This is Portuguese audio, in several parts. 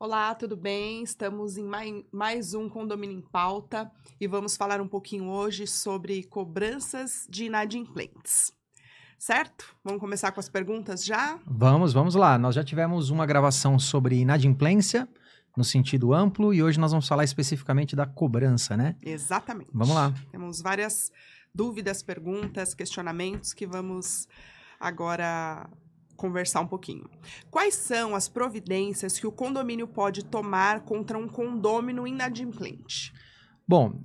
Olá, tudo bem? Estamos em mais um Condomínio em Pauta e vamos falar um pouquinho hoje sobre cobranças de inadimplentes. Certo? Vamos começar com as perguntas já? Vamos lá. Nós já tivemos uma gravação sobre inadimplência, no sentido amplo, e hoje nós vamos falar especificamente da cobrança, né? Exatamente. Vamos lá. Temos várias dúvidas, perguntas, questionamentos que vamos agora conversar um pouquinho. Quais são as providências que o condomínio pode tomar contra um condômino inadimplente? Bom,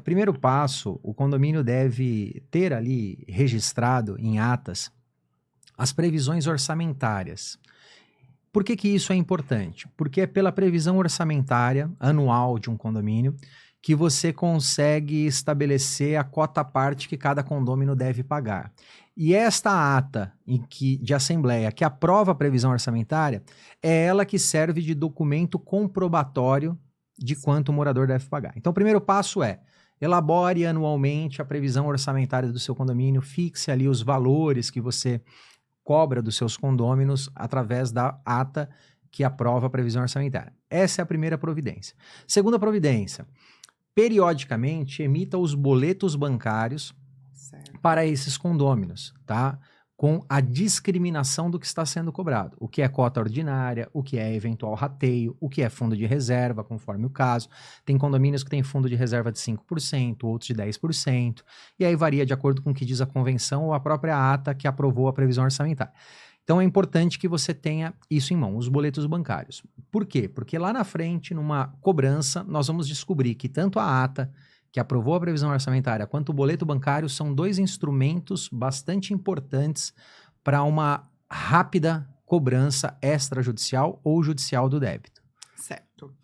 primeiro passo, o condomínio deve ter ali registrado em atas as previsões orçamentárias. Por que que isso é importante? Porque é pela previsão orçamentária anual de um condomínio que você consegue estabelecer a quota à parte que cada condômino deve pagar. E esta ata de assembleia que aprova a previsão orçamentária é ela que serve de documento comprobatório de quanto o morador deve pagar. Então, o primeiro passo é: elabore anualmente a previsão orçamentária do seu condomínio, fixe ali os valores que você cobra dos seus condôminos através da ata que aprova a previsão orçamentária. Essa é a primeira providência. Segunda providência: periodicamente emita os boletos bancários para esses condôminos, tá? Com a discriminação do que está sendo cobrado. O que é cota ordinária, o que é eventual rateio, o que é fundo de reserva, conforme o caso. Tem condomínios que têm fundo de reserva de 5%, outros de 10%, e aí varia de acordo com o que diz a convenção ou a própria ata que aprovou a previsão orçamentária. Então é importante que você tenha isso em mão, os boletos bancários. Por quê? Porque lá na frente, numa cobrança, nós vamos descobrir que tanto a ata que aprovou a previsão orçamentária quanto o boleto bancário são dois instrumentos bastante importantes para uma rápida cobrança extrajudicial ou judicial do débito. Certo.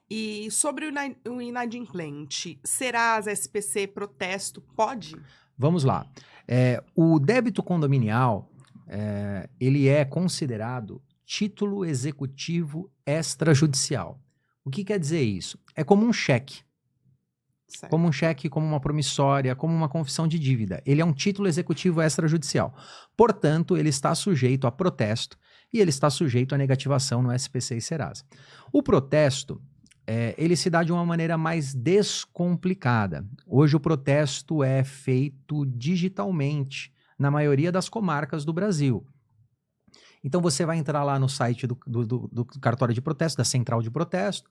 E sobre o inadimplente, Serasa, SPC, protesto, pode? Vamos lá. O débito condominial, ele é considerado título executivo extrajudicial. O que quer dizer isso? É como um cheque. Certo. Como um cheque, como uma promissória, como uma confissão de dívida. Ele é um título executivo extrajudicial. Portanto, ele está sujeito a protesto e ele está sujeito a negativação no SPC e Serasa. O protesto, ele se dá de uma maneira mais descomplicada. Hoje o protesto é feito digitalmente na maioria das comarcas do Brasil. Então você vai entrar lá no site do cartório de protesto, da central de protesto,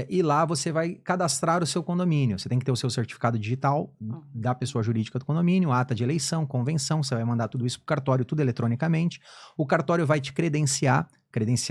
e lá você vai cadastrar o seu condomínio. Você tem que ter o seu certificado digital da pessoa jurídica do condomínio, ata de eleição, convenção, você vai mandar tudo isso para o cartório, tudo eletronicamente. O cartório vai te credenciar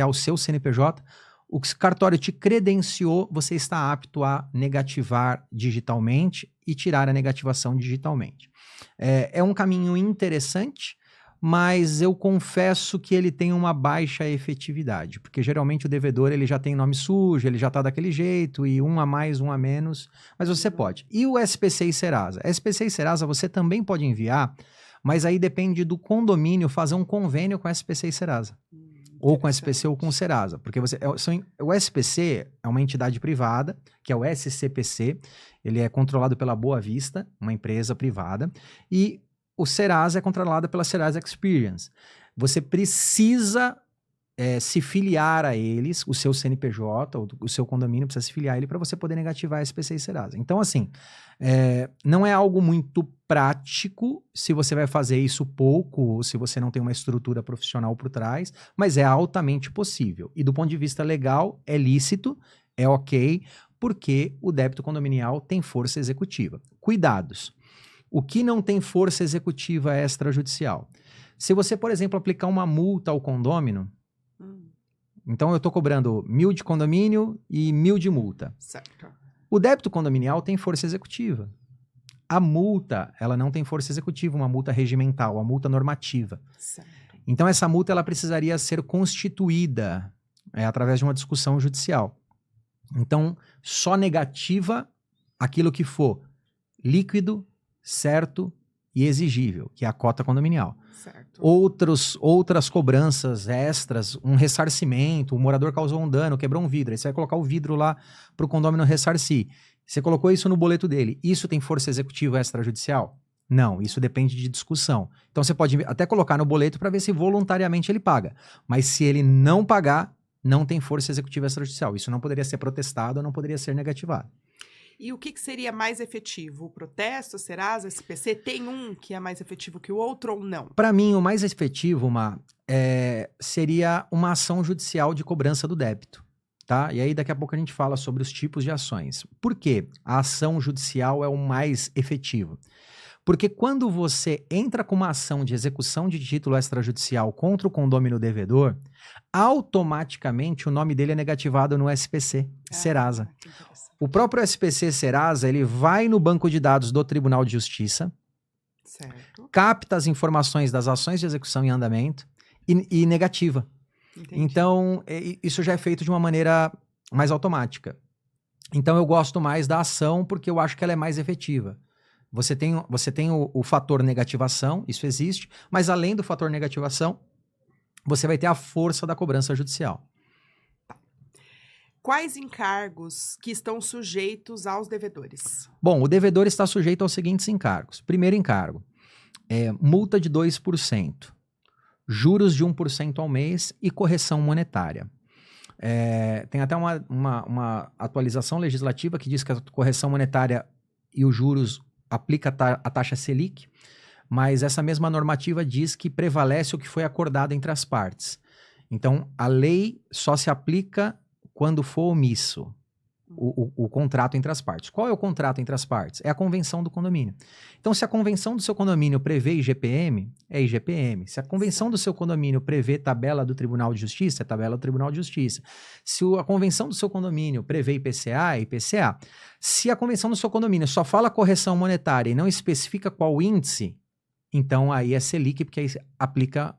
o seu CNPJ. O cartório te credenciou, você está apto a negativar digitalmente e tirar a negativação digitalmente. É um caminho interessante, mas eu confesso que ele tem uma baixa efetividade, porque geralmente o devedor ele já tem nome sujo, ele já está daquele jeito, e um a mais, um a menos, mas você pode. E o SPC e Serasa? SPC e Serasa você também pode enviar, mas aí depende do condomínio fazer um convênio com SPC e Serasa. Ou com SPC ou com Serasa, porque o SPC é uma entidade privada, que é o SCPC, ele é controlado pela Boa Vista, uma empresa privada, e o Serasa é controlado pela Serasa Experience. Você precisa se filiar a eles, o seu CNPJ, o seu condomínio precisa se filiar a ele para você poder negativar a SPC e Serasa. Então, assim, não é algo muito prático se você vai fazer isso pouco ou se você não tem uma estrutura profissional por trás, mas é altamente possível. E do ponto de vista legal, é lícito, é ok, porque o débito condominial tem força executiva. Cuidados. O que não tem força executiva extrajudicial? Se você, por exemplo, aplicar uma multa ao condômino, então eu estou cobrando 1.000 de condomínio e 1.000 de multa. Certo. O débito condominial tem força executiva. A multa, ela não tem força executiva, uma multa regimental, uma multa normativa. Certo. Então essa multa ela precisaria ser constituída através de uma discussão judicial. Então, só negativa aquilo que for líquido, certo e exigível, que é a cota condominial. Certo. Outras cobranças extras, um ressarcimento, o morador causou um dano, quebrou um vidro, aí você vai colocar o vidro lá para o condômino ressarcir. Você colocou isso no boleto dele, isso tem força executiva extrajudicial? Não, isso depende de discussão. Então você pode até colocar no boleto para ver se voluntariamente ele paga, mas se ele não pagar, não tem força executiva extrajudicial. Isso não poderia ser protestado ou não poderia ser negativado. E o que seria mais efetivo? O protesto, Serasa, SPC? Tem um que é mais efetivo que o outro ou não? Para mim, o mais efetivo, seria uma ação judicial de cobrança do débito. Tá? E aí, daqui a pouco a gente fala sobre os tipos de ações. Por que a ação judicial é o mais efetivo? Porque quando você entra com uma ação de execução de título extrajudicial contra o condômino devedor, automaticamente o nome dele é negativado no SPC, Serasa. O próprio SPC Serasa, ele vai no banco de dados do Tribunal de Justiça, certo, capta as informações das ações de execução em andamento e negativa. Entendi. Então, isso já é feito de uma maneira mais automática. Então, eu gosto mais da ação porque eu acho que ela é mais efetiva. Você tem o fator negativação, isso existe, mas além do fator negativação, você vai ter a força da cobrança judicial. Quais encargos que estão sujeitos aos devedores? Bom, o devedor está sujeito aos seguintes encargos. Primeiro encargo, multa de 2%, juros de 1% ao mês e correção monetária. Tem até uma atualização legislativa que diz que a correção monetária e os juros aplica a taxa Selic, mas essa mesma normativa diz que prevalece o que foi acordado entre as partes. Então, a lei só se aplica quando for omisso o contrato entre as partes. Qual é o contrato entre as partes? É a convenção do condomínio. Então, se a convenção do seu condomínio prevê IGPM, é IGPM. Se a convenção do seu condomínio prevê tabela do Tribunal de Justiça, é tabela do Tribunal de Justiça. Se a convenção do seu condomínio prevê IPCA, é IPCA. Se a convenção do seu condomínio só fala correção monetária e não especifica qual índice, então aí é Selic, porque aí aplica,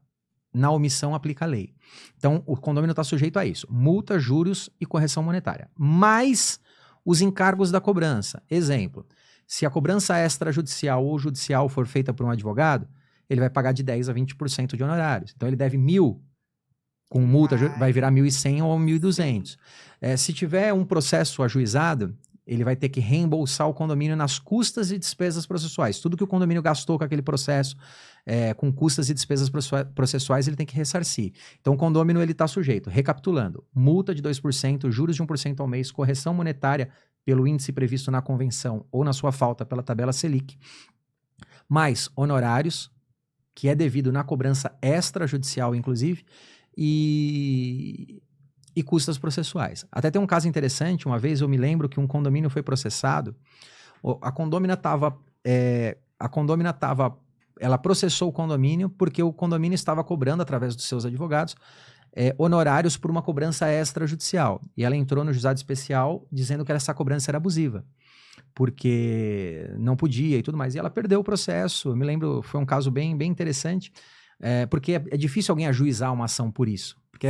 na omissão aplica a lei. Então, o condomínio está sujeito a isso. Multa, juros e correção monetária. Mais os encargos da cobrança. Exemplo, se a cobrança extrajudicial ou judicial for feita por um advogado, ele vai pagar de 10% a 20% de honorários. Então, ele deve 1.000. Com multa, vai virar 1.100 ou 1.200. Se tiver um processo ajuizado, ele vai ter que reembolsar o condomínio nas custas e despesas processuais. Tudo que o condomínio gastou com aquele processo, com custas e despesas processuais, ele tem que ressarcir. Então, o condômino está sujeito. Recapitulando, multa de 2%, juros de 1% ao mês, correção monetária pelo índice previsto na convenção ou na sua falta pela tabela Selic, mais honorários, que é devido na cobrança extrajudicial, inclusive, e custas processuais. Até tem um caso interessante, uma vez eu me lembro que um condomínio foi processado, a condômina ela processou o condomínio porque o condomínio estava cobrando, através dos seus advogados, honorários por uma cobrança extrajudicial. E ela entrou no juizado especial dizendo que essa cobrança era abusiva, porque não podia e tudo mais. E ela perdeu o processo. Eu me lembro, foi um caso bem, bem interessante, porque é difícil alguém ajuizar uma ação por isso. Porque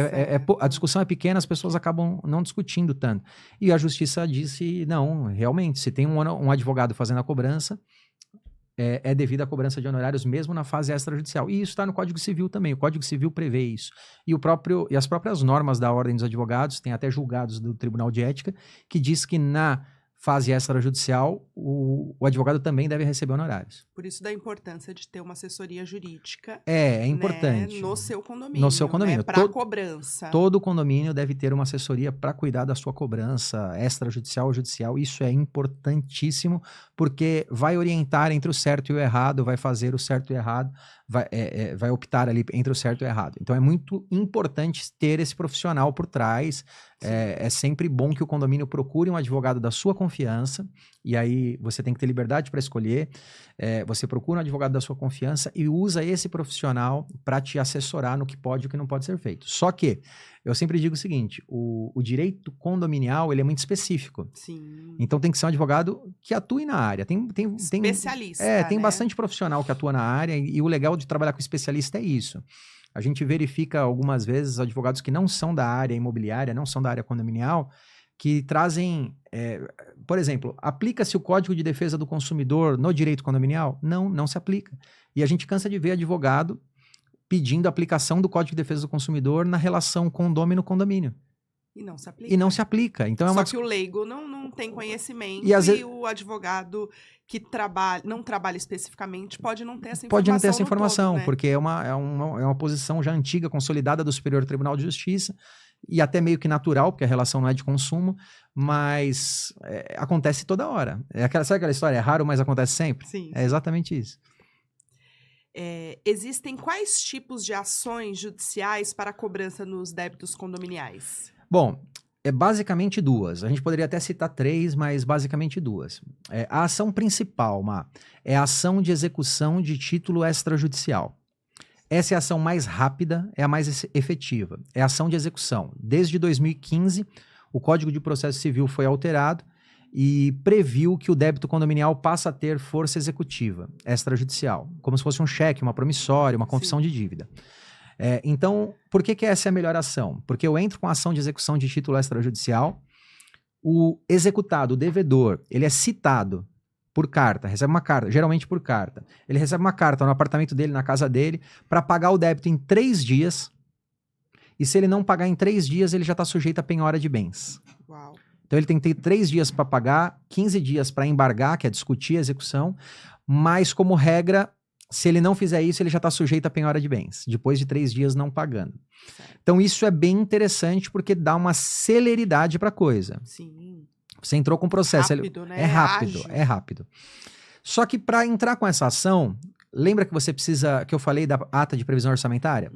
a discussão é pequena, as pessoas acabam não discutindo tanto. E a justiça disse, não, realmente, se tem um advogado fazendo a cobrança, é devido à cobrança de honorários mesmo na fase extrajudicial. E isso está no Código Civil também. O Código Civil prevê isso. E as próprias normas da Ordem dos Advogados, tem até julgados do Tribunal de Ética, que diz que na fase extrajudicial, o advogado também deve receber honorários. Por isso da importância de ter uma assessoria jurídica. É importante. Né, no seu condomínio. No seu condomínio. Né, para cobrança. Todo condomínio deve ter uma assessoria para cuidar da sua cobrança extrajudicial ou judicial. Isso é importantíssimo, porque vai orientar entre o certo e o errado, vai fazer o certo e o errado, vai optar ali entre o certo e o errado. Então é muito importante ter esse profissional por trás. É sempre bom que o condomínio procure um advogado da sua confiança, e aí você tem que ter liberdade para escolher. Você procura um advogado da sua confiança e usa esse profissional para te assessorar no que pode e o que não pode ser feito. Só que eu sempre digo o seguinte, o direito condominial ele é muito específico. Sim. Então tem que ser um advogado que atue na área. Tem especialista, tem né? bastante profissional que atua na área, e o legal de trabalhar com especialista é isso. A gente verifica algumas vezes advogados que não são da área imobiliária, não são da área condominial, que trazem, por exemplo, aplica-se o Código de Defesa do Consumidor no direito condominial? Não se aplica. E a gente cansa de ver advogado pedindo a aplicação do Código de Defesa do Consumidor na relação condômino-condomínio. E não se aplica. E não se aplica. Então, Só que o leigo não tem conhecimento E às vezes- o advogado que não trabalha especificamente pode não ter essa informação. Pode não ter essa no informação, todo, né? porque é uma posição já antiga, consolidada do Superior Tribunal de Justiça, e até meio que natural, porque a relação não é de consumo, mas acontece toda hora. Sabe aquela história? É raro, mas acontece sempre? Sim. É exatamente isso. Existem quais tipos de ações judiciais para a cobrança nos débitos condominiais? Bom, é basicamente duas. A gente poderia até citar três, mas basicamente duas. A ação principal, é a ação de execução de título extrajudicial. Essa é a ação mais rápida, é a mais efetiva. É a ação de execução. Desde 2015, o Código de Processo Civil foi alterado e previu que o débito condominial passa a ter força executiva extrajudicial, como se fosse um cheque, uma promissória, uma confissão de dívida. Então, por que essa é a melhor ação? Porque eu entro com a ação de execução de título extrajudicial, o executado, o devedor, ele é citado por carta, recebe uma carta, geralmente por carta. Ele recebe uma carta no apartamento dele, na casa dele, para pagar o débito em 3 dias, e se ele não pagar em 3 dias, ele já está sujeito à penhora de bens. Uau. Então ele tem que ter 3 dias para pagar, 15 dias para embargar, que é discutir a execução, mas como regra, se ele não fizer isso, ele já está sujeito à penhora de bens, depois de 3 dias não pagando. Certo. Então isso é bem interessante porque dá uma celeridade para a coisa. Sim. Você entrou com o processo. Rápido, né? É rápido, Ágil. é rápido. Só que para entrar com essa ação, lembra que você precisa, que eu falei da ata de previsão orçamentária?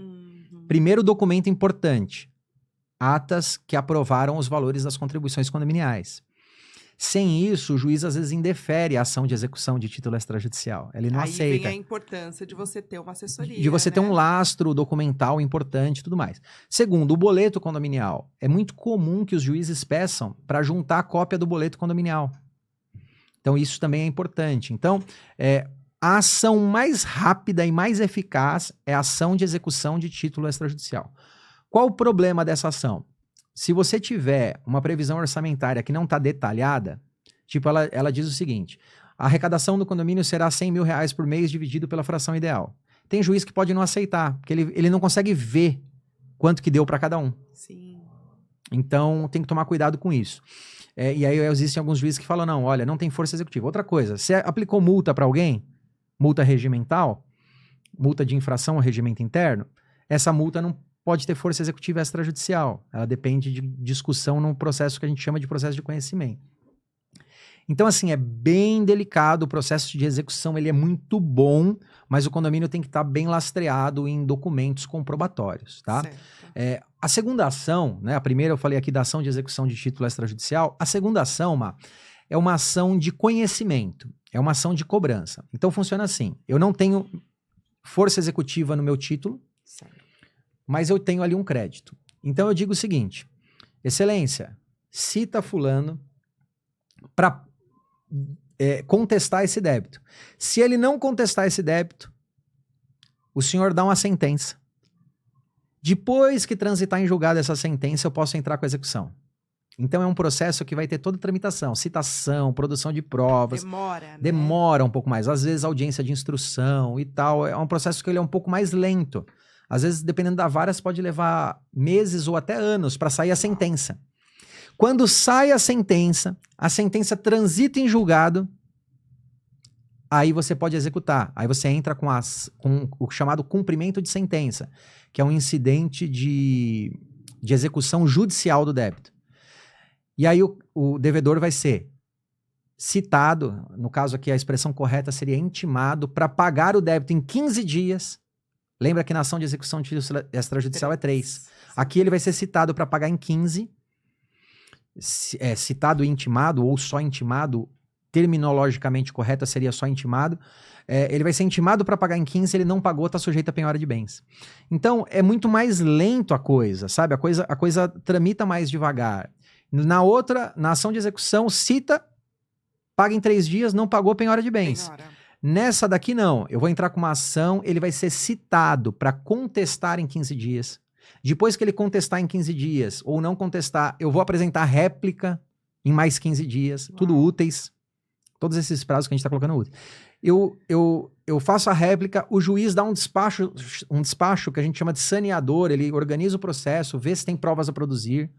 Primeiro documento importante, atas que aprovaram os valores das contribuições condominiais. Sem isso, o juiz às vezes indefere a ação de execução de título extrajudicial. Ele não Aí aceita. vem a importância de você ter uma assessoria. De você ter um lastro documental importante e tudo mais. Segundo, o boleto condominial. É muito comum que os juízes peçam para juntar a cópia do boleto condominial. Então, isso também é importante. Então, a ação mais rápida e mais eficaz é a ação de execução de título extrajudicial. Qual o problema dessa ação? Se você tiver uma previsão orçamentária que não está detalhada, tipo, ela diz o seguinte: a arrecadação do condomínio será R$100 mil por mês dividido pela fração ideal. Tem juiz que pode não aceitar, porque ele não consegue ver quanto que deu para cada um. Sim. Então, tem que tomar cuidado com isso. E aí existem alguns juízes que falam, não, olha, não tem força executiva. Outra coisa, você aplicou multa para alguém, multa regimental, multa de infração ao regimento interno, essa multa não pode ter força executiva extrajudicial. Ela depende de discussão num processo que a gente chama de processo de conhecimento. Então, assim, é bem delicado, o processo de execução ele é muito bom, mas o condomínio tem que estar bem lastreado em documentos comprobatórios, tá? A segunda ação, né, a primeira eu falei aqui da ação de execução de título extrajudicial, a segunda ação, é uma ação de conhecimento, é uma ação de cobrança. Então, funciona assim, eu não tenho força executiva no meu título, mas eu tenho ali um crédito. Então, eu digo o seguinte: Excelência, cita fulano para contestar esse débito. Se ele não contestar esse débito, o senhor dá uma sentença. Depois que transitar em julgado essa sentença, eu posso entrar com a execução. Então, é um processo que vai ter toda a tramitação, citação, produção de provas. Demora, né? Demora um pouco mais. Às vezes, audiência de instrução e tal. É um processo que ele é um pouco mais lento. Às vezes, dependendo da vara, pode levar meses ou até anos para sair a sentença. Quando sai a sentença transita em julgado, aí você pode executar. Aí você entra com o chamado cumprimento de sentença, que é um incidente de execução judicial do débito. E aí o devedor vai ser citado, no caso aqui a expressão correta seria intimado, para pagar o débito em 15 dias. Lembra que na ação de execução de título extrajudicial é 3. Aqui ele vai ser citado para pagar em 15. Citado e intimado, ou só intimado, terminologicamente correta seria só intimado. Ele vai ser intimado para pagar em 15, se ele não pagou, está sujeito à penhora de bens. Então, é muito mais lento a coisa, sabe? A coisa tramita mais devagar. Na ação de execução, cita, paga em 3 dias, não pagou, penhora de bens. Nessa daqui, não. Eu vou entrar com uma ação, ele vai ser citado para contestar em 15 dias. Depois que ele contestar em 15 dias, ou não contestar, eu vou apresentar réplica em mais 15 dias, tudo úteis. Todos esses prazos que a gente está colocando úteis. Eu faço a réplica, o juiz dá um despacho que a gente chama de saneador, ele organiza o processo, vê se tem provas a produzir.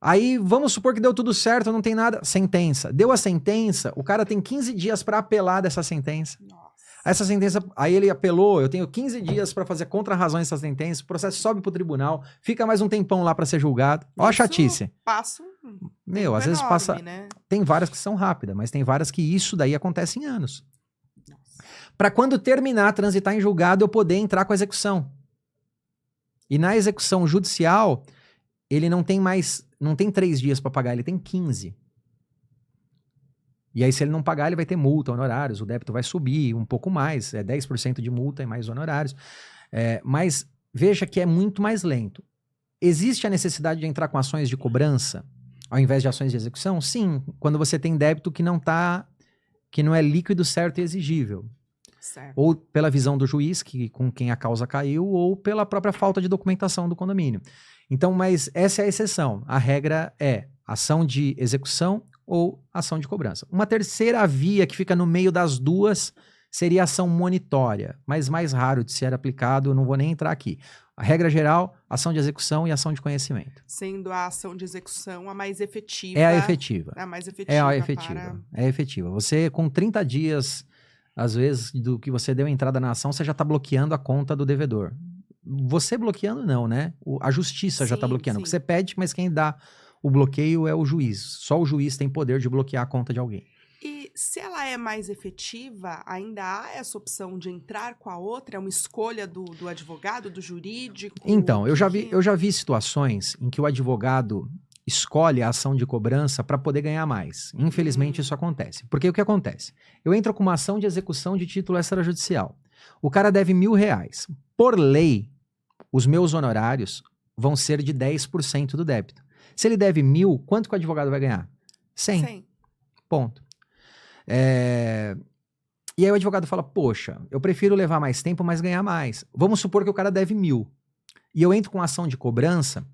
Aí, vamos supor que deu tudo certo, não tem nada. Sentença. Deu a sentença, o cara tem 15 dias para apelar dessa sentença. Nossa. Essa sentença, aí ele apelou, eu tenho 15 dias para fazer contra-razões dessa sentença, o processo sobe pro tribunal, fica mais um tempão lá para ser julgado. Ó a chatice. Passa Meu, às vezes enorme, passa... né? Tem várias que são rápidas, mas tem várias que isso daí acontece em anos. Para quando terminar, transitar em julgado, eu poder entrar com a execução. E na execução judicial, ele não tem 3 dias para pagar, ele tem 15. E aí, se ele não pagar, ele vai ter multa, honorários, o débito vai subir um pouco mais, 10% de multa e mais honorários. Mas veja que é muito mais lento. Existe a necessidade de entrar com ações de cobrança, ao invés de ações de execução? Sim, quando você tem débito que não é líquido, certo e exigível. Certo. Ou pela visão do juiz, com quem a causa caiu, ou pela própria falta de documentação do condomínio. Então, mas essa é a exceção. A regra é ação de execução ou ação de cobrança. Uma terceira via que fica no meio das duas seria ação monitória, mas mais raro de ser aplicado, eu não vou nem entrar aqui. A regra geral, ação de execução e ação de conhecimento. Sendo a ação de execução a mais efetiva. É a efetiva. A mais efetiva. É a efetiva. É efetiva. Você, com 30 dias, às vezes, do que você deu entrada na ação, você já está bloqueando a conta do devedor. Você bloqueando não, né? A justiça já está bloqueando. Você pede, mas quem dá o bloqueio é o juiz. Só o juiz tem poder de bloquear a conta de alguém. E se ela é mais efetiva, ainda há essa opção de entrar com a outra? É uma escolha do advogado, do jurídico? Então, eu já vi situações em que o advogado escolhe a ação de cobrança para poder ganhar mais. Infelizmente, isso acontece. Porque o que acontece? Eu entro com uma ação de execução de título extrajudicial. O cara deve R$1.000. Por lei, os meus honorários vão ser de 10% do débito. Se ele deve 1.000, quanto que o advogado vai ganhar? 100. Ponto. E aí o advogado fala, poxa, eu prefiro levar mais tempo, mas ganhar mais. Vamos supor que o cara deve 1.000. E eu entro com ação de cobrança,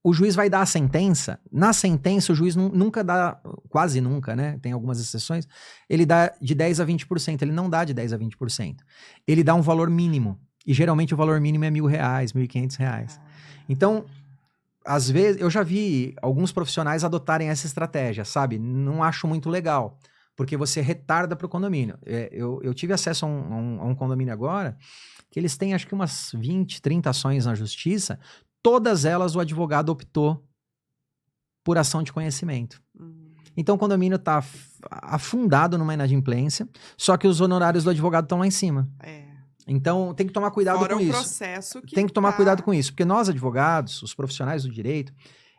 o juiz vai dar a sentença. Na sentença, o juiz nunca dá, quase nunca, né? Tem algumas exceções. Ele dá de 10% a 20%. Ele não dá de 10% a 20%. Ele dá um valor mínimo. E geralmente o valor mínimo é R$1.000, R$1.500. Então, às vezes, eu já vi alguns profissionais adotarem essa estratégia, sabe? Não acho muito legal, porque você retarda para o condomínio. Eu tive acesso a um condomínio agora, que eles têm acho que umas 20, 30 ações na justiça, todas elas o advogado optou por ação de conhecimento. Então o condomínio está afundado numa inadimplência, só que os honorários do advogado estão lá em cima. Então, tem que tomar cuidado com isso. Processo que tem que tomar cuidado com isso, porque nós, advogados, os profissionais do direito,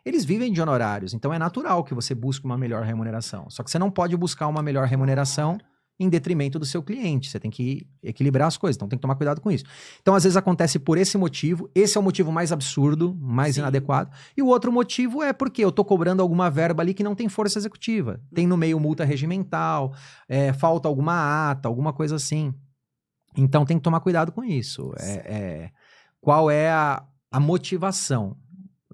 eles vivem de honorários, então é natural que você busque uma melhor remuneração. Só que você não pode buscar uma melhor remuneração em detrimento do seu cliente. Você tem que equilibrar as coisas, então tem que tomar cuidado com isso. Então, às vezes acontece por esse motivo, esse é o motivo mais absurdo, mais inadequado, e o outro motivo é porque eu estou cobrando alguma verba ali que não tem força executiva. Tem no meio multa regimental, falta alguma ata, alguma coisa assim. Então tem que tomar cuidado com isso. Qual é a motivação,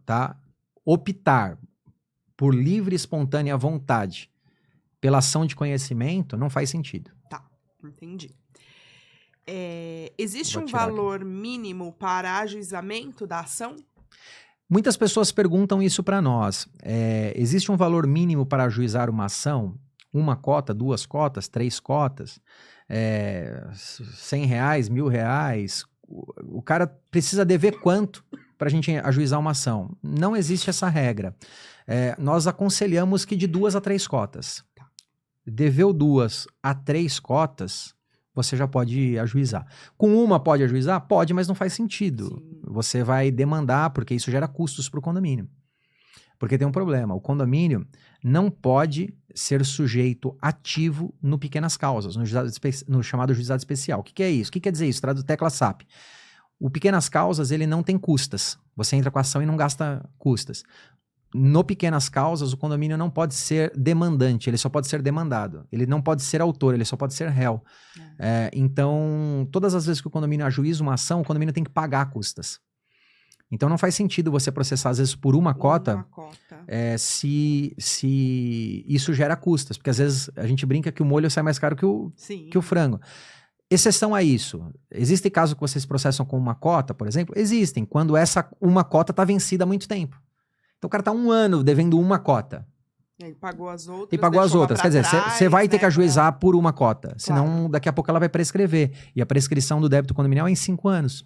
tá? Optar por livre e espontânea vontade pela ação de conhecimento não faz sentido. Tá, entendi. Existe um valor mínimo para ajuizamento da ação? Muitas pessoas perguntam isso para nós. Existe um valor mínimo para ajuizar uma ação? Uma cota, 2 cotas, 3 cotas? R$100, R$1.000, o cara precisa dever quanto para a gente ajuizar uma ação? Não existe essa regra. Nós aconselhamos que de 2 a 3 cotas. Deveu 2 a 3 cotas, você já pode ajuizar. Com uma pode ajuizar? Pode, mas não faz sentido. Sim. Você vai demandar, porque isso gera custos para o condomínio. Porque tem um problema, o condomínio não pode ser sujeito ativo no pequenas causas, no chamado juizado especial. O que é isso? O que quer dizer isso? Traz tecla SAP. O pequenas causas, ele não tem custas. Você entra com a ação e não gasta custas. No pequenas causas, o condomínio não pode ser demandante, ele só pode ser demandado. Ele não pode ser autor, ele só pode ser réu. Então, todas as vezes que o condomínio ajuiza uma ação, o condomínio tem que pagar custas. Então não faz sentido você processar, às vezes, por uma cota. Se isso gera custas. Porque às vezes a gente brinca que o molho sai mais caro que o frango. Exceção a isso. Existem casos que vocês processam com uma cota, por exemplo? Existem, quando essa uma cota está vencida há muito tempo. Então o cara está 1 ano devendo uma cota. E aí pagou as outras. E pagou as outras. Quer dizer, você vai ter que ajuizar por uma cota. Claro. Senão, daqui a pouco ela vai prescrever. E a prescrição do débito condominial é em 5 anos.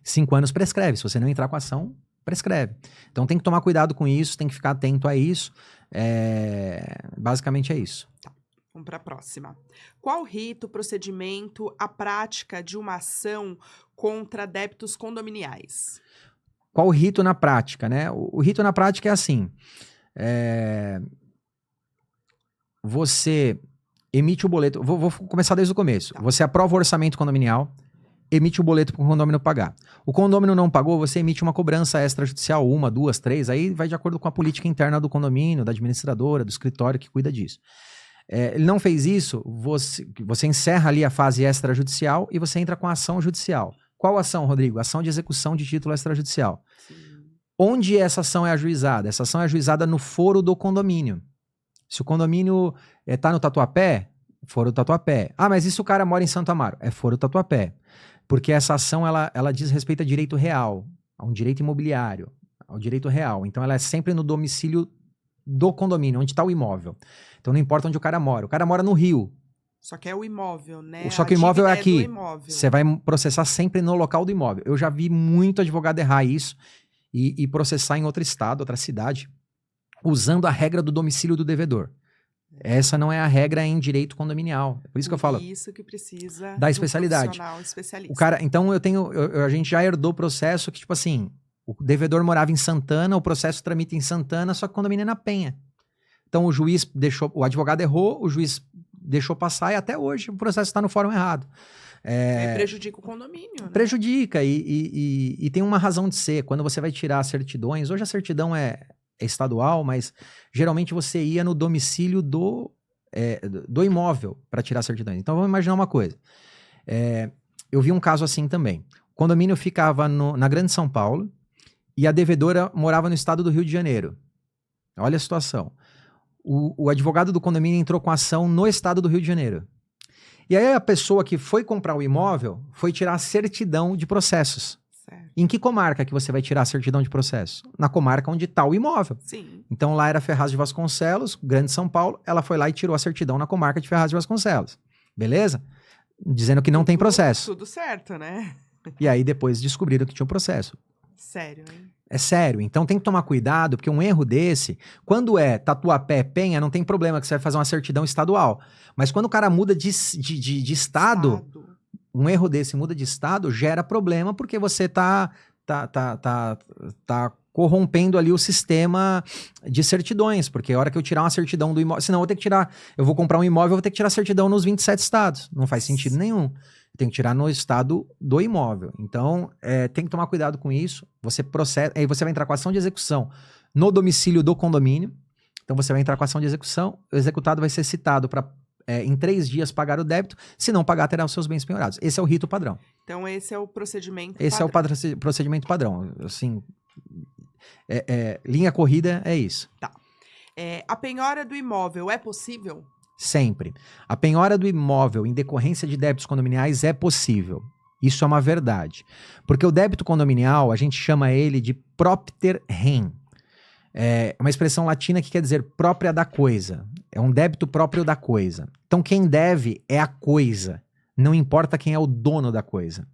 5 anos prescreve. Se você não entrar com a ação, prescreve. Então tem que tomar cuidado com isso, tem que ficar atento a isso. Basicamente é isso. Tá. Vamos para a próxima. Qual rito, procedimento, a prática de uma ação contra débitos condominiais? Qual o rito na prática, né? O rito na prática é assim. Você emite o boleto. Vou começar desde o começo. Tá. Você aprova o orçamento condominial, emite o boleto para o condomínio pagar. O condomínio não pagou, você emite uma cobrança extrajudicial, 1, 2, 3, aí vai de acordo com a política interna do condomínio, da administradora, do escritório que cuida disso. Ele não fez isso, você encerra ali a fase extrajudicial e você entra com a ação judicial. Qual ação, Rodrigo? Ação de execução de título extrajudicial. Sim. Onde essa ação é ajuizada? Essa ação é ajuizada no foro do condomínio. Se o condomínio está no Tatuapé, foro do Tatuapé. Ah, mas e se o cara mora em Santo Amaro? É foro do Tatuapé. Porque essa ação, ela diz respeito a direito real, a um direito imobiliário, ao direito real. Então, ela é sempre no domicílio do condomínio, onde está o imóvel. Então, não importa onde o cara mora. O cara mora no Rio. Só que é o imóvel, né? Só que o imóvel é aqui. Imóvel. Você vai processar sempre no local do imóvel. Eu já vi muito advogado errar isso e processar em outro estado, outra cidade, usando a regra do domicílio do devedor. Essa não é a regra em direito condominial. Por isso que eu falo. Isso que precisa da especialidade. Especialista. O cara, então a gente já herdou o processo que, tipo assim, o devedor morava em Santana, o processo tramita em Santana, só que o condomínio é na Penha. Então o juiz deixou, o advogado errou, o juiz deixou passar e até hoje o processo está no fórum errado. Prejudica o condomínio, né? Prejudica e tem uma razão de ser. Quando você vai tirar certidões, hoje a certidão é estadual, mas geralmente você ia no domicílio do imóvel para tirar certidões. Então vamos imaginar uma coisa. Eu vi um caso assim também. O condomínio ficava na Grande São Paulo e a devedora morava no estado do Rio de Janeiro. Olha a situação. O advogado do condomínio entrou com ação no estado do Rio de Janeiro. E aí a pessoa que foi comprar o imóvel foi tirar a certidão de processos. Certo. Em que comarca que você vai tirar a certidão de processo? Na comarca onde está o imóvel. Sim. Então lá era Ferraz de Vasconcelos, Grande São Paulo, ela foi lá e tirou a certidão na comarca de Ferraz de Vasconcelos. Beleza? Dizendo que não tem processo. Tudo certo, né? E aí depois descobriram que tinha um processo. Sério, hein? É sério, então tem que tomar cuidado, porque um erro desse, quando é Tatuapé, Penha, não tem problema que você vai fazer uma certidão estadual. Mas quando o cara muda de estado, um erro desse muda de estado, gera problema, porque você tá corrompendo ali o sistema de certidões, porque a hora que eu tirar uma certidão do imóvel, senão eu vou ter que tirar, eu vou comprar um imóvel, eu vou ter que tirar certidão nos 27 estados. Não faz sentido nenhum. Tem que tirar no estado do imóvel. Então, tem que tomar cuidado com isso. Você processa, aí você vai entrar com ação de execução no domicílio do condomínio. Então, você vai entrar com ação de execução. O executado vai ser citado para, em 3 dias, pagar o débito. Se não pagar, terá os seus bens penhorados. Esse é o rito padrão. Então, esse é o procedimento padrão. Esse é o procedimento padrão. Assim, linha corrida é isso. Tá. A penhora do imóvel é possível? Sempre. A penhora do imóvel em decorrência de débitos condominiais é possível. Isso é uma verdade. Porque o débito condominial, a gente chama ele de propter rem. É uma expressão latina que quer dizer própria da coisa. É um débito próprio da coisa. Então quem deve é a coisa. Não importa quem é o dono da coisa.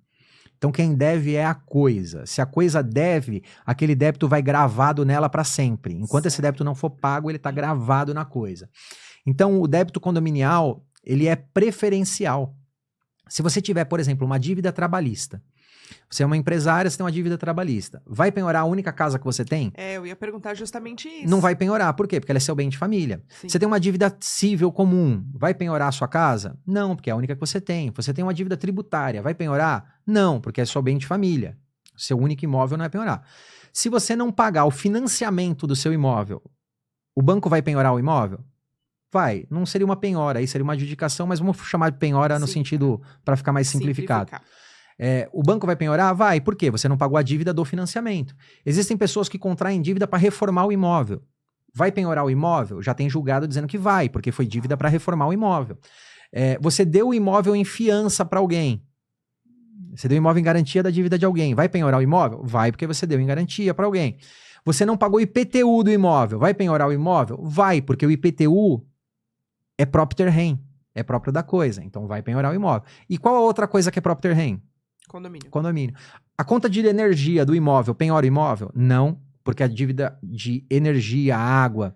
Então quem deve é a coisa. Se a coisa deve, aquele débito vai gravado nela para sempre. Enquanto esse débito não for pago, ele está gravado na coisa. Então, o débito condominial, ele é preferencial. Se você tiver, por exemplo, uma dívida trabalhista, você é uma empresária, você tem uma dívida trabalhista, vai penhorar a única casa que você tem? Eu ia perguntar justamente isso. Não vai penhorar, por quê? Porque ela é seu bem de família. Sim. Você tem uma dívida civil comum, vai penhorar a sua casa? Não, porque é a única que você tem. Você tem uma dívida tributária, vai penhorar? Não, porque é seu bem de família. Seu único imóvel não vai penhorar. Se você não pagar o financiamento do seu imóvel, o banco vai penhorar o imóvel? Vai, não seria uma penhora, aí seria uma adjudicação, mas vamos chamar de penhora no sentido para ficar mais simplificado. O banco vai penhorar? Vai, por quê? Você não pagou a dívida do financiamento. Existem pessoas que contraem dívida para reformar o imóvel. Vai penhorar o imóvel? Já tem julgado dizendo que vai, porque foi dívida para reformar o imóvel. Você deu o imóvel em fiança para alguém. Você deu imóvel em garantia da dívida de alguém. Vai penhorar o imóvel? Vai, porque você deu em garantia para alguém. Você não pagou IPTU do imóvel. Vai penhorar o imóvel? Vai, porque o IPTU é propter rem. É próprio da coisa. Então vai penhorar o imóvel. E qual a outra coisa que é propter rem? Condomínio. Condomínio. A conta de energia do imóvel penhora o imóvel? Não, porque a dívida de energia, água,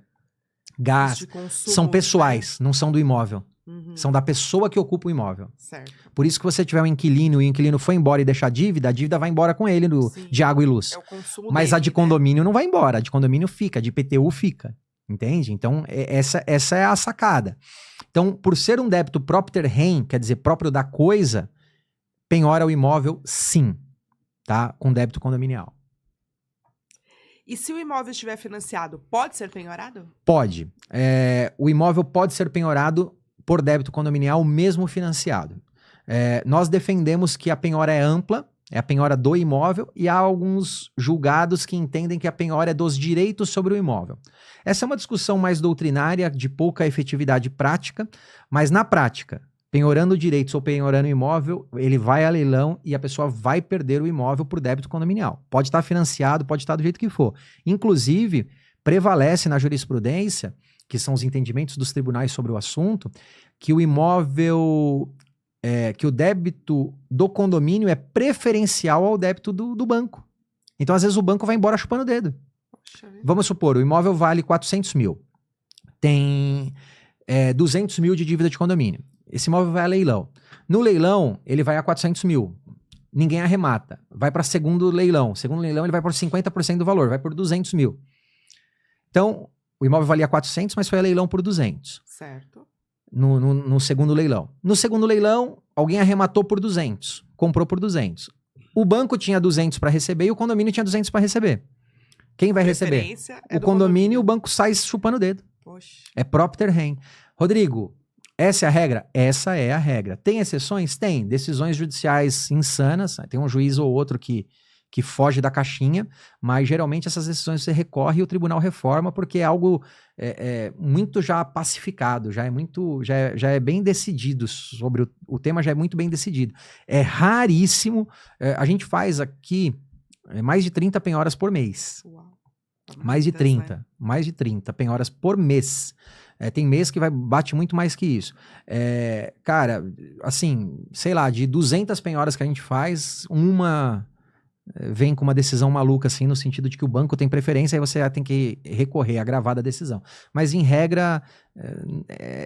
gás, De consumo, são pessoais, não são do imóvel. Uhum. São da pessoa que ocupa o imóvel. Certo. Por isso que você tiver um inquilino e o inquilino foi embora e deixar a dívida vai embora com ele Sim. de água e luz. É o consumo Mas dele, a de condomínio não vai embora, a de condomínio fica, a de IPTU fica. Entende? Então, essa é a sacada. Então, por ser um débito propter rem, quer dizer, próprio da coisa, penhora o imóvel, sim, tá? Com débito condominial. E se o imóvel estiver financiado, pode ser penhorado? Pode. O imóvel pode ser penhorado por débito condominial, mesmo financiado. Nós defendemos que a penhora é ampla, é a penhora do imóvel, e há alguns julgados que entendem que a penhora é dos direitos sobre o imóvel. Essa é uma discussão mais doutrinária, de pouca efetividade prática, mas na prática, penhorando direitos ou penhorando imóvel, ele vai a leilão e a pessoa vai perder o imóvel por débito condominial. Pode estar financiado, pode estar do jeito que for. Inclusive, prevalece na jurisprudência, que são os entendimentos dos tribunais sobre o assunto, que o imóvel, que o débito do condomínio é preferencial ao débito do banco. Então, às vezes, o banco vai embora chupando o dedo. Vamos supor, o imóvel vale 400 mil. Tem 200 mil de dívida de condomínio. Esse imóvel vai a leilão. No leilão, ele vai a 400 mil. Ninguém arremata. Vai para segundo leilão. Segundo leilão, ele vai por 50% do valor. Vai por 200 mil. Então, o imóvel valia 400, mas foi a leilão por 200. Certo. No segundo leilão. No segundo leilão, alguém arrematou por 200. Comprou por 200. O banco tinha 200 para receber e o condomínio tinha 200 para receber. Quem vai receber? É o condomínio e o banco sai chupando o dedo. Poxa. É propter rem. Rodrigo, essa é a regra? Essa é a regra. Tem exceções? Tem. Decisões judiciais insanas. Tem um juiz ou outro que foge da caixinha, mas geralmente essas decisões você recorre e o tribunal reforma porque é algo muito já pacificado, já é bem decidido sobre o tema, já é muito bem decidido. É raríssimo. A gente faz aqui mais de 30 penhoras por mês. Uau. Mais de 30. Né? Mais de 30 penhoras por mês. Tem mês que bate muito mais que isso. Cara, assim, sei lá, de 200 penhoras que a gente faz, uma vem com uma decisão maluca, assim, no sentido de que o banco tem preferência e você tem que recorrer à gravada decisão. Mas, em regra,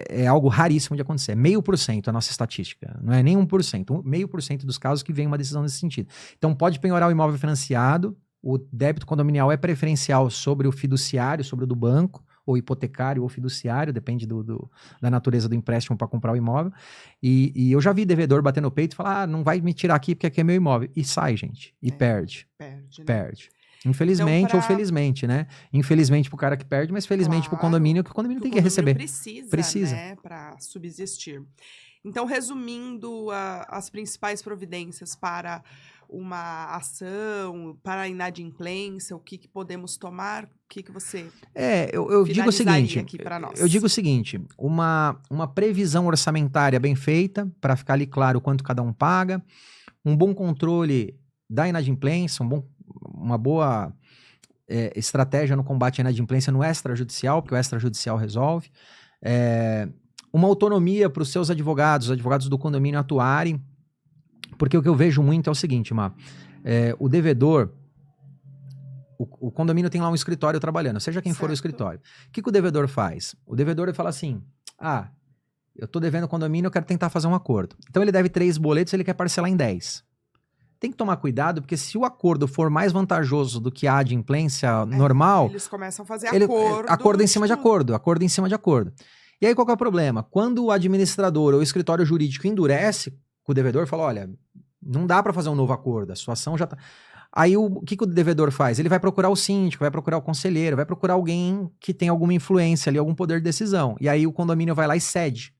é algo raríssimo de acontecer. 0,5% a nossa estatística. Não é nem 1%. 0,5% dos casos que vem uma decisão nesse sentido. Então, pode penhorar o imóvel financiado, o débito condominial é preferencial sobre o fiduciário, sobre o do banco, ou hipotecário ou fiduciário, depende da natureza do empréstimo para comprar o imóvel. E eu já vi devedor bater no peito e falar, não vai me tirar aqui porque aqui é meu imóvel. E sai, gente. E perde. Perde, né? Perde. Infelizmente ou felizmente, né? Infelizmente pro cara que perde, mas felizmente pro condomínio, que o condomínio tem que receber. Precisa. Né? Para subsistir. Então, resumindo as principais providências para uma ação, para a inadimplência, o que podemos tomar, o que você eu digo o seguinte, aqui para nós? Eu digo o seguinte, uma previsão orçamentária bem feita, para ficar ali claro quanto cada um paga, um bom controle da inadimplência, uma boa estratégia no combate à inadimplência no extrajudicial, porque o extrajudicial resolve, uma autonomia para os seus advogados, os advogados do condomínio atuarem, porque o que eu vejo muito é o seguinte, o devedor, o condomínio tem lá um escritório trabalhando, seja quem for o escritório. O que o devedor faz? O devedor fala assim, eu estou devendo o condomínio, eu quero tentar fazer um acordo. Então ele deve 3 boletos, ele quer parcelar em 10. Tem que tomar cuidado, porque se o acordo for mais vantajoso do que a adimplência normal... Eles começam a fazer acordo. Acordo em cima de acordo, acordo em cima de acordo. E aí qual que é o problema? Quando o administrador ou o escritório jurídico endurece com o devedor, fala, olha, não dá para fazer um novo acordo, a situação já tá... Aí o que o devedor faz? Ele vai procurar o síndico, vai procurar o conselheiro, vai procurar alguém que tem alguma influência ali, algum poder de decisão. E aí o condomínio vai lá e cede.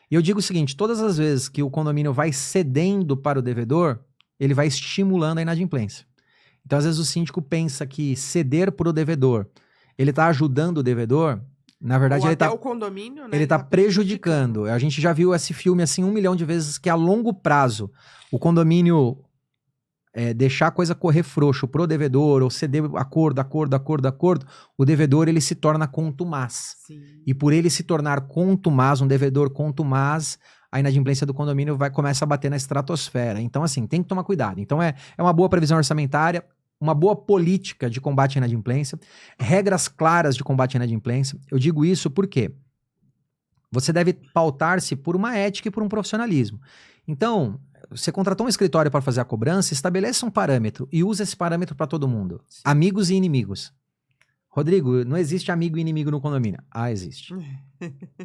E eu digo o seguinte, todas as vezes que o condomínio vai cedendo para o devedor, ele vai estimulando a inadimplência. Então, às vezes o síndico pensa que ceder para o devedor, ele está ajudando o devedor, Na verdade, Ou ele até tá, o condomínio, né? ele tá prejudicando. A gente já viu esse filme assim 1 milhão de vezes, que a longo prazo o condomínio deixar a coisa correr frouxo pro devedor, ou ceder acordo, o devedor ele se torna contumaz. Sim. E por ele se tornar contumaz, um devedor contumaz, a inadimplência do condomínio começa a bater na estratosfera. Então, assim, tem que tomar cuidado. Então, é uma boa previsão orçamentária, uma boa política de combate à inadimplência, regras claras de combate à inadimplência. Eu digo isso porque você deve pautar-se por uma ética e por um profissionalismo. Então, você contratou um escritório para fazer a cobrança, estabeleça um parâmetro e usa esse parâmetro para todo mundo. Sim. Amigos e inimigos. Rodrigo, não existe amigo e inimigo no condomínio. Ah, existe.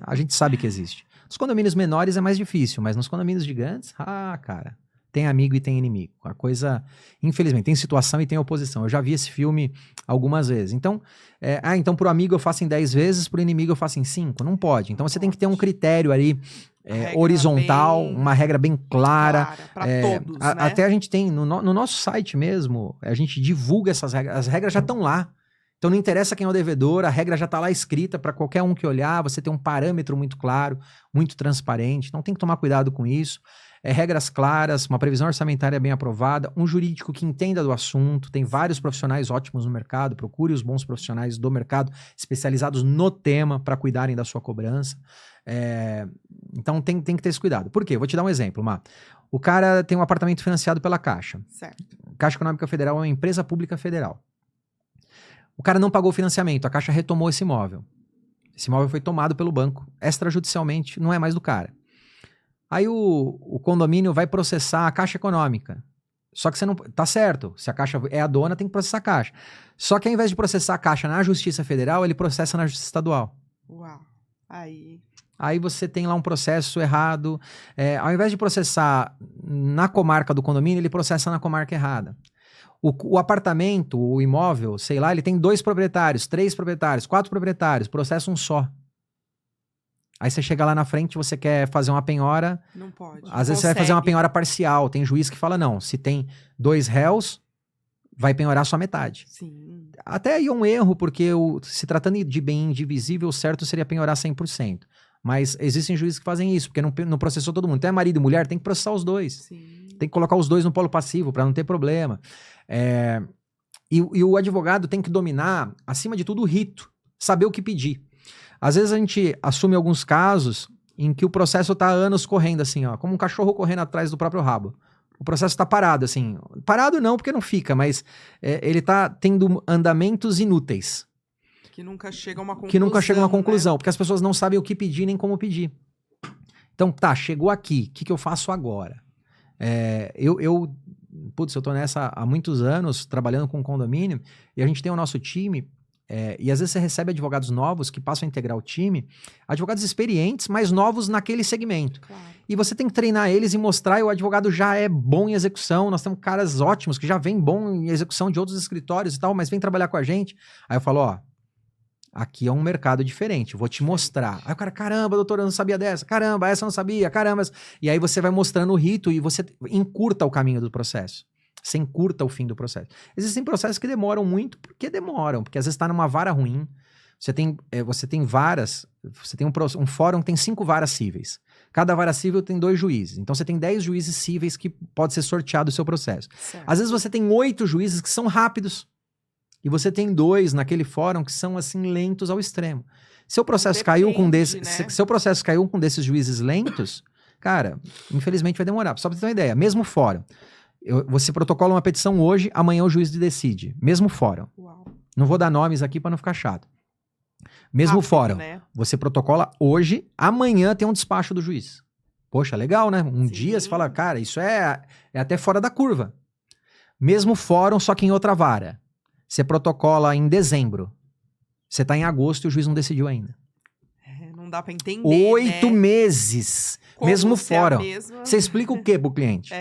A gente sabe que existe. Nos condomínios menores é mais difícil, mas nos condomínios gigantes, cara, tem amigo e tem inimigo. A coisa, infelizmente, tem situação e tem oposição. Eu já vi esse filme algumas vezes. Então, então pro amigo eu faço em 10 vezes, pro inimigo eu faço em 5. Não pode. Então você tem que ter um critério ali horizontal, uma regra bem clara. Para todos, né? Até a gente tem, no nosso site mesmo, a gente divulga essas regras. As regras já estão lá. Então não interessa quem é o devedor, a regra já está lá escrita para qualquer um que olhar, você tem um parâmetro muito claro, muito transparente. Então tem que tomar cuidado com isso. Regras claras, uma previsão orçamentária bem aprovada, um jurídico que entenda do assunto, tem vários profissionais ótimos no mercado, procure os bons profissionais do mercado especializados no tema para cuidarem da sua cobrança. Então tem que ter esse cuidado. Por quê? Vou te dar um exemplo, Má. O cara tem um apartamento financiado pela Caixa. Certo. Caixa Econômica Federal é uma empresa pública federal. O cara não pagou o financiamento, a Caixa retomou esse imóvel. Esse imóvel foi tomado pelo banco, extrajudicialmente, não é mais do cara. Aí o condomínio vai processar a Caixa Econômica. Só que você não... Tá certo, se a Caixa é a dona, tem que processar a Caixa. Só que ao invés de processar a Caixa na Justiça Federal, ele processa na Justiça Estadual. Uau, Aí você tem lá um processo errado. Ao invés de processar na comarca do condomínio, ele processa na comarca errada. O apartamento, o imóvel, sei lá, ele tem 2 proprietários, 3 proprietários, 4 proprietários, processo um só. Aí você chega lá na frente, você quer fazer uma penhora. Não pode. Às vezes você vai fazer uma penhora parcial. Tem juiz que fala, não, se tem 2 réus, vai penhorar só metade. Sim. Até aí é um erro, porque se tratando de bem indivisível, o certo seria penhorar 100%. Mas existem juízes que fazem isso, porque não processou todo mundo. Então é marido e mulher, tem que processar os 2. Sim. Tem que colocar os 2 no polo passivo, para não ter problema. E o advogado tem que dominar, acima de tudo, o rito. Saber o que pedir. Às vezes a gente assume alguns casos em que o processo está há anos correndo assim, ó, como um cachorro correndo atrás do próprio rabo. O processo está parado, assim. Parado não, porque não fica, mas ele está tendo andamentos inúteis. Que nunca chega a uma conclusão. Que nunca chega a uma conclusão, né? porque as pessoas não sabem o que pedir nem como pedir. Então, chegou aqui, o que eu faço agora? Eu tô nessa há muitos anos, trabalhando com condomínio, e a gente tem o nosso time, e às vezes você recebe advogados novos que passam a integrar o time, advogados experientes, mas novos naquele segmento. Claro. E você tem que treinar eles e mostrar, e o advogado já é bom em execução, nós temos caras ótimos que já vêm bom em execução de outros escritórios e tal, mas vem trabalhar com a gente. Aí eu falo, aqui é um mercado diferente, vou te mostrar. Aí o cara, caramba, doutor, eu não sabia dessa. Caramba, essa eu não sabia, caramba. E aí você vai mostrando o rito e você encurta o caminho do processo. Você encurta o fim do processo. Existem processos que demoram muito, porque às vezes está numa vara ruim. Você tem varas, você tem um fórum que tem 5 varas cíveis. Cada vara cível tem 2 juízes. Então você tem 10 juízes cíveis que pode ser sorteado o seu processo. Certo. Às vezes você tem 8 juízes que são rápidos. E você tem 2 naquele fórum que são, assim, lentos ao extremo. Se o processo caiu com um desses juízes lentos, cara, infelizmente vai demorar. Só pra você ter uma ideia, mesmo fórum. Você protocola uma petição hoje, amanhã o juiz decide. Mesmo fórum. Uau. Não vou dar nomes aqui para não ficar chato. Mesmo rápido, fórum. Né? Você protocola hoje, amanhã tem um despacho do juiz. Poxa, legal, né? Um dia você fala, cara, isso é até fora da curva. Mesmo fórum, só que em outra vara. Você protocola em dezembro. Você tá em agosto e o juiz não decidiu ainda. Não dá pra entender, 8 meses. Como mesmo se fórum. Mesma... Você explica o quê pro cliente?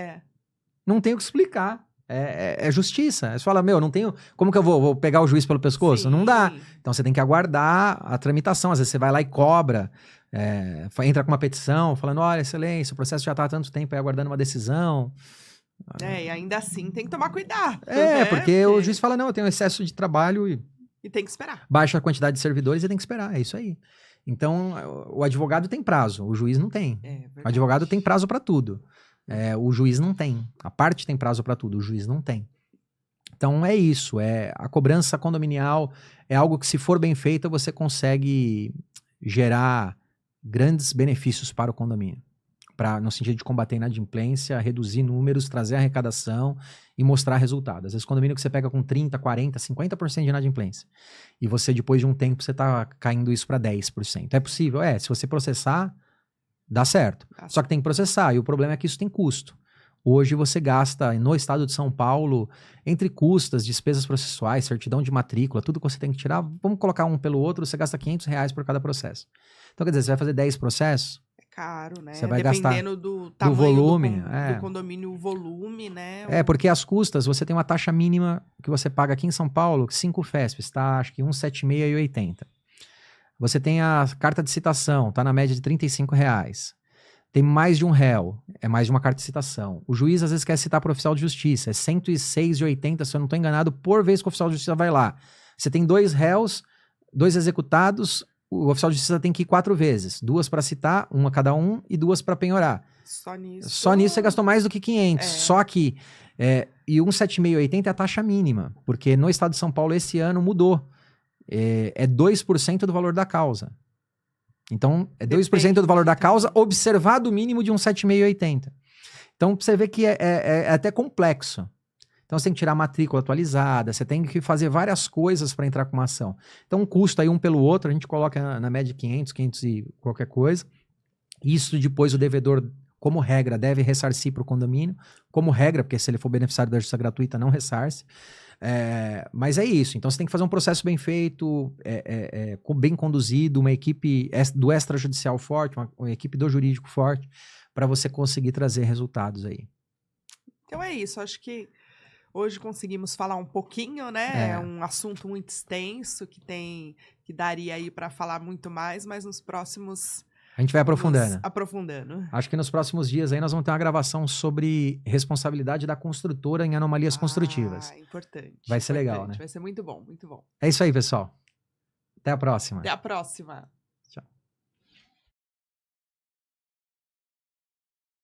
Não tem o que explicar. É justiça. Você fala, não tenho... Como que eu vou pegar o juiz pelo pescoço? Sim. Não dá. Então você tem que aguardar a tramitação. Às vezes você vai lá e cobra. Entra com uma petição, falando, olha, excelência, o processo já tá há tanto tempo aí aguardando uma decisão. E ainda assim tem que tomar cuidado. Porque o juiz fala, não, eu tenho excesso de trabalho e E tem que esperar. Baixa a quantidade de servidores e tem que esperar, é isso aí. Então, o advogado tem prazo, o juiz não tem. O advogado tem prazo para tudo. O juiz não tem. A parte tem prazo para tudo, o juiz não tem. Então, é isso. A cobrança condominial é algo que, se for bem feita, você consegue gerar grandes benefícios para o condomínio. No sentido de combater a inadimplência, reduzir números, trazer arrecadação e mostrar resultados. Às vezes, condomínio que você pega com 30%, 40%, 50% de inadimplência. E você, depois de um tempo, você está caindo isso para 10%. É possível? Se você processar, dá certo. Só que tem que processar. E o problema é que isso tem custo. Hoje você gasta, no estado de São Paulo, entre custas, despesas processuais, certidão de matrícula, tudo que você tem que tirar, vamos colocar um pelo outro, você gasta R$500 por cada processo. Então, quer dizer, você vai fazer 10 processos? Caro, né? Você vai Dependendo gastar do tamanho volume, do condomínio, o volume, né? Porque as custas, você tem uma taxa mínima que você paga aqui em São Paulo, 5 FESPs, tá? Acho que 176,80. Você tem a carta de citação, tá na média de R$35. Tem mais de um réu, é mais de uma carta de citação. O juiz às vezes quer citar para o oficial de justiça, é R$106,80, se eu não estou enganado, por vez que o oficial de justiça vai lá. Você tem 2 réus, 2 executados, o oficial de justiça tem que ir 4 vezes. 2 para citar, 1 a cada um, e 2 para penhorar. Só nisso você gastou mais do que 500. Só que, e 176,80 é a taxa mínima, porque no estado de São Paulo esse ano mudou. É 2% do valor da causa. Então, é 2% do valor da causa, observado o mínimo de 176,80. Então, você vê que é até complexo. Então, você tem que tirar a matrícula atualizada, você tem que fazer várias coisas para entrar com uma ação. Então, um custo aí um pelo outro, a gente coloca na média de 500 e qualquer coisa. Isso depois o devedor, como regra, deve ressarcir para o condomínio. Como regra, porque se ele for beneficiário da justiça gratuita, não ressarce. Mas é isso. Então, você tem que fazer um processo bem feito, bem conduzido, uma equipe do extrajudicial forte, uma equipe do jurídico forte, para você conseguir trazer resultados aí. Então é isso. Acho que hoje conseguimos falar um pouquinho, né? É um assunto muito extenso que daria aí para falar muito mais, mas nos próximos a gente vai aprofundando. Acho que nos próximos dias aí nós vamos ter uma gravação sobre responsabilidade da construtora em anomalias construtivas. Importante. Vai ser legal, né? Vai ser muito bom, muito bom. É isso aí, pessoal. Até a próxima. Até a próxima.